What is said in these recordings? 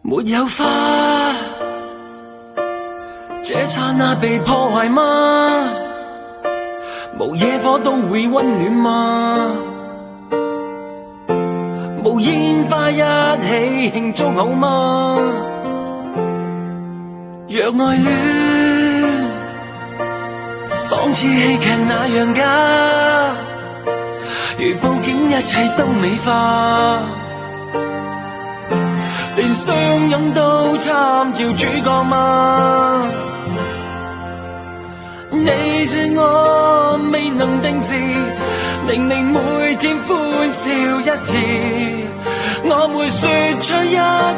沒有花，這剎那被破壞嗎？無野火都會溫暖嗎？無煙花一起慶祝好嗎？若愛戀仿似戲劇那樣假，如佈景一切都美化，連相擁都參照主角嗎？你說我未能定時，令你每天歡笑一次，我會說出一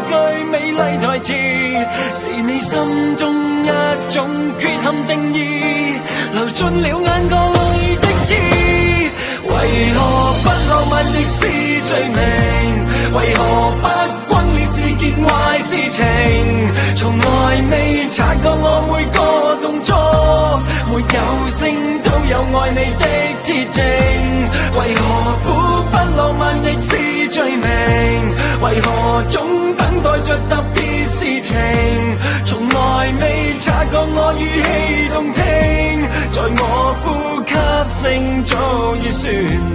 句美麗台詞，是你心中一種缺陷定義，流進了眼角裏的刺。為何不浪漫亦是罪名？為何不轟烈是件壞事情？從來未察覺我每個動作，沒有聲都有愛你的鐵證。為何苦不浪漫亦是罪名？為何總等待着特別事情？從來未察覺我語氣動聽，在我呼吸聲早已說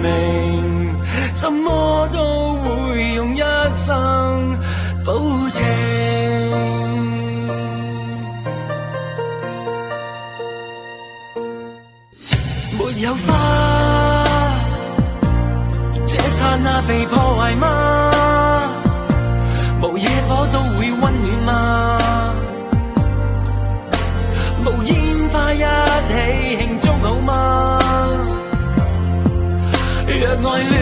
明，什麼都會用一生保證。沒有花，這剎那被破壞嗎？無野火都會溫暖嗎？無煙花一起慶祝好嗎？若愛戀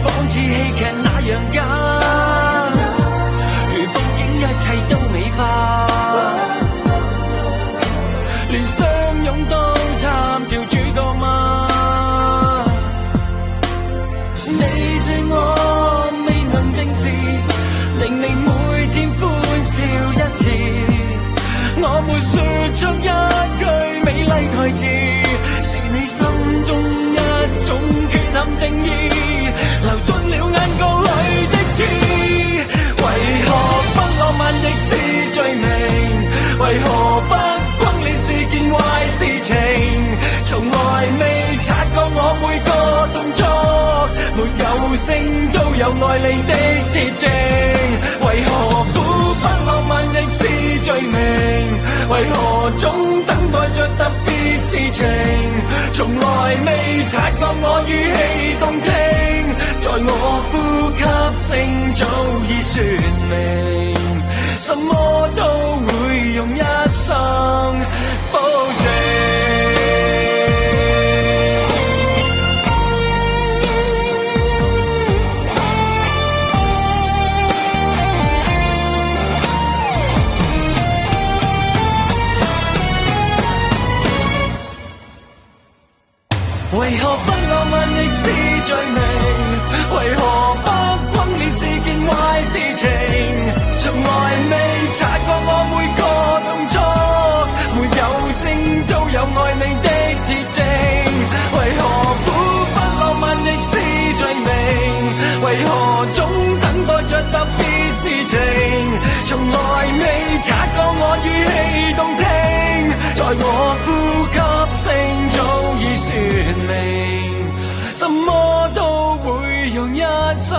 仿似戲劇那樣假，如佈景一切都美化，連相擁都參照主角嗎？你說我未能定時，令你每天歡笑一次，我沒說出一句美麗台詞，是你心中一種缺陷定義，流進了眼角裏的刺。為何不浪漫亦是罪名？為何不轟烈是件壞事情？從來未察覺我每個動作，沒有聲都有愛你的鐵證。為何苦不浪漫亦是罪名？為何總等待着特別事情？從來未察覺我語氣動聽，在我呼吸聲早已說明，什麼都會用一生保證。為何不浪漫亦是罪名？為何不轟烈是件壞事情？從來未察覺我每個動作，沒有聲都有愛你的鐵證。為何苦不浪漫亦是罪名？為何總等待着特別事情？從來未察覺我語氣動聽，在我呼吸聲早已說明，什麼都會用一生